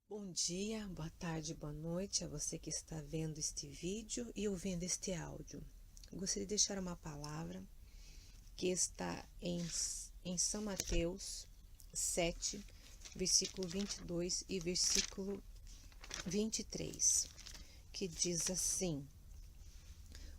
Bom dia, boa tarde, boa noite a você que está vendo este vídeo e ouvindo este áudio. Gostaria de deixar uma palavra que está em São Mateus 7, versículo 22 e versículo 23, que diz assim: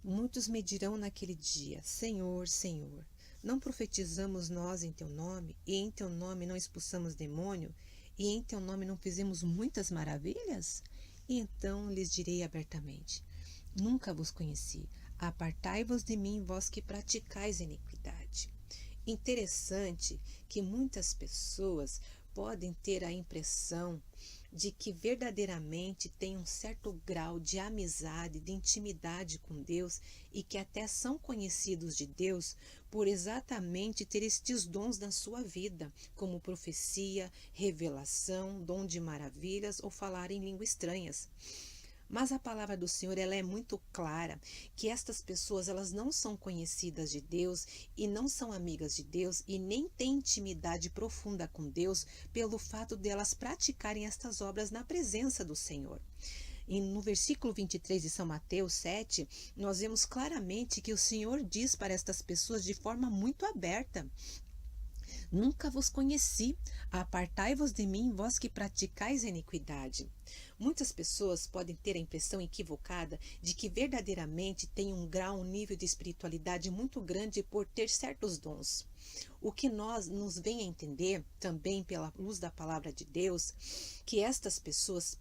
Muitos me dirão naquele dia: Senhor, Senhor, não profetizamos nós em teu nome, e em teu nome não expulsamos demônio, e em teu nome não fizemos muitas maravilhas? E então lhes direi abertamente: Nunca vos conheci. Apartai-vos de mim, vós que praticais iniquidade. Interessante que muitas pessoas podem ter a impressão de que verdadeiramente têm um certo grau de amizade, de intimidade com Deus e que até são conhecidos de Deus por exatamente ter estes dons na sua vida, como profecia, revelação, dom de maravilhas ou falar em línguas estranhas. Mas a palavra do Senhor, ela é muito clara, que estas pessoas, elas não são conhecidas de Deus e não são amigas de Deus e nem têm intimidade profunda com Deus pelo fato delas praticarem estas obras na presença do Senhor. E no versículo 23 de São Mateus 7, nós vemos claramente que o Senhor diz para estas pessoas de forma muito aberta: Nunca vos conheci, apartai-vos de mim, vós que praticais a iniquidade. Muitas pessoas podem ter a impressão equivocada de que verdadeiramente têm um grau, um nível de espiritualidade muito grande por ter certos dons. O que nós nos vem a entender, também pela luz da palavra de Deus, que estas pessoas,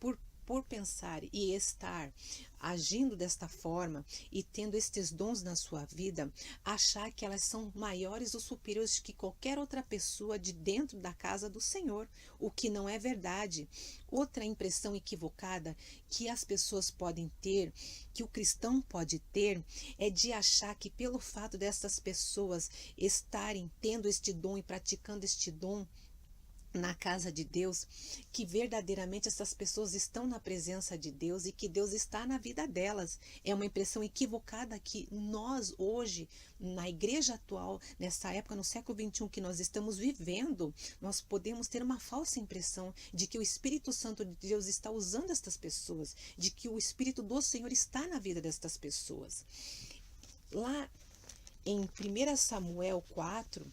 por pensar e estar agindo desta forma e tendo estes dons na sua vida, achar que elas são maiores ou superiores que qualquer outra pessoa de dentro da casa do Senhor, o que não é verdade. Outra impressão equivocada que as pessoas podem ter, que o cristão pode ter, é de achar que pelo fato dessas pessoas estarem tendo este dom e praticando este dom na casa de Deus, que verdadeiramente essas pessoas estão na presença de Deus e que Deus está na vida delas. É uma impressão equivocada que nós hoje, na igreja atual, nessa época, no século XXI que nós estamos vivendo, nós podemos ter uma falsa impressão de que o Espírito Santo de Deus está usando estas pessoas, de que o Espírito do Senhor está na vida destas pessoas. Lá em 1 Samuel 4,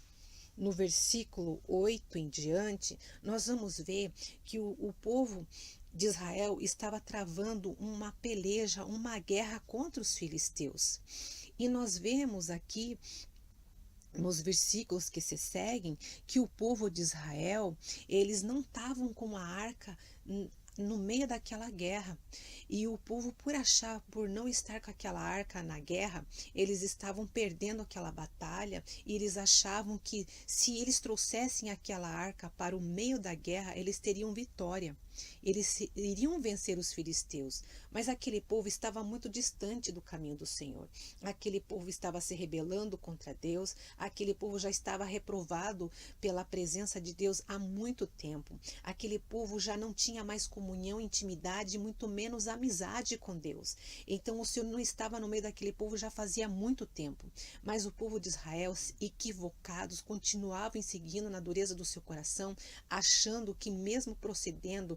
no versículo 8 em diante, nós vamos ver que o povo de Israel estava travando uma peleja, uma guerra contra os filisteus. E nós vemos aqui nos versículos que se seguem que o povo de Israel, eles não estavam com a arca no meio daquela guerra. E o povo, por achar, por não estar com aquela arca na guerra, eles estavam perdendo aquela batalha e eles achavam que se eles trouxessem aquela arca para o meio da guerra, eles teriam vitória. Eles iriam vencer os filisteus, mas aquele povo estava muito distante do caminho do Senhor. Aquele povo estava se rebelando contra Deus, aquele povo já estava reprovado pela presença de Deus há muito tempo. Aquele povo já não tinha mais comunhão, intimidade, muito menos amizade com Deus. Então o Senhor não estava no meio daquele povo já fazia muito tempo. Mas o povo de Israel, equivocados, continuavam seguindo na dureza do seu coração, achando que mesmo procedendo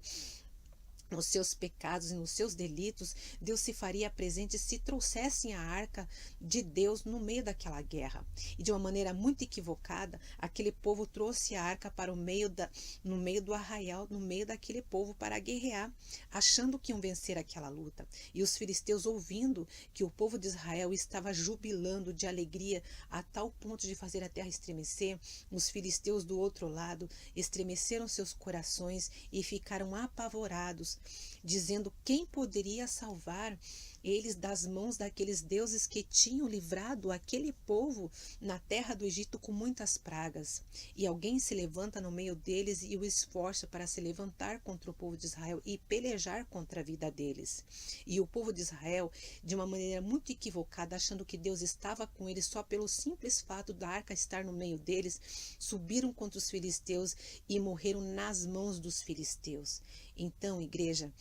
nos seus pecados e nos seus delitos, Deus se faria presente se trouxessem a arca de Deus no meio daquela guerra. E de uma maneira muito equivocada, aquele povo trouxe a arca para no meio do arraial, no meio daquele povo para guerrear, achando que iam vencer aquela luta. E os filisteus, ouvindo que o povo de Israel estava jubilando de alegria a tal ponto de fazer a terra estremecer, os filisteus do outro lado estremeceram seus corações e ficaram apavorados, dizendo quem poderia salvar eles das mãos daqueles deuses que tinham livrado aquele povo na terra do Egito com muitas pragas. E alguém se levanta no meio deles e o esforça para se levantar contra o povo de Israel e pelejar contra a vida deles. E o povo de Israel, de uma maneira muito equivocada, achando que Deus estava com eles só pelo simples fato da arca estar no meio deles, subiram contra os filisteus e morreram nas mãos dos filisteus. Então, igreja,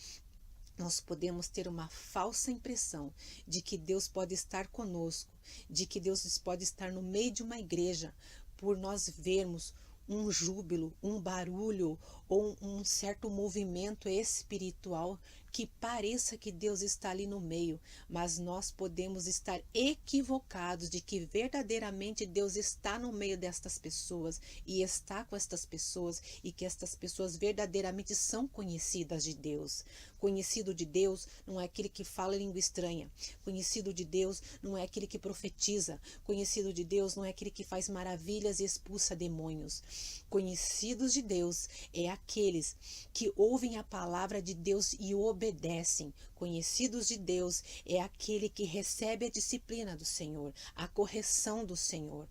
nós podemos ter uma falsa impressão de que Deus pode estar conosco, de que Deus pode estar no meio de uma igreja, por nós vermos um júbilo, um barulho ou um certo movimento espiritual que pareça que Deus está ali no meio, mas nós podemos estar equivocados de que verdadeiramente Deus está no meio destas pessoas e está com estas pessoas e que estas pessoas verdadeiramente são conhecidas de Deus. Conhecido de Deus não é aquele que fala língua estranha. Conhecido de Deus não é aquele que profetiza. Conhecido de Deus não é aquele que faz maravilhas e expulsa demônios. Conhecidos de Deus é aqueles que ouvem a palavra de Deus e obedecem. Conhecidos de Deus é aquele que recebe a disciplina do Senhor, a correção do Senhor.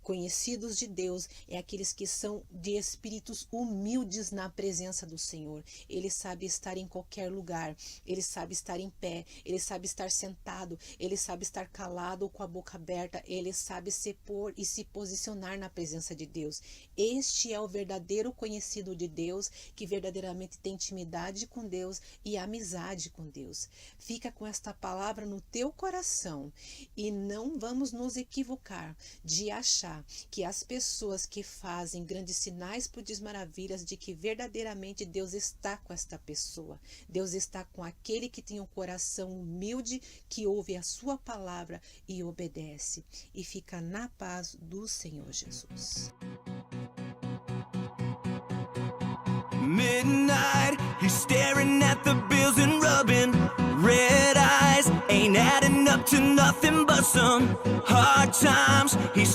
Conhecidos de Deus é aqueles que são de espíritos humildes na presença do Senhor. Ele sabe estar em qualquer lugar, ele sabe estar em pé, ele sabe estar sentado, ele sabe estar calado ou com a boca aberta, ele sabe se pôr e se posicionar na presença de Deus. Este é o verdadeiro conhecido de Deus, que verdadeiramente tem intimidade com Deus e amizade com Deus. Fica com esta palavra no teu coração e não vamos nos equivocar de achar que as pessoas que fazem grandes sinais, prodígios, maravilhas, de que verdadeiramente Deus está com esta pessoa. Deus está com aquele que tem um coração humilde, que ouve a sua palavra e obedece. E fica na paz do Senhor Jesus. Midnight, he's staring at the bills and rubbing red eyes, ain't adding up to nothing but some hard times. He's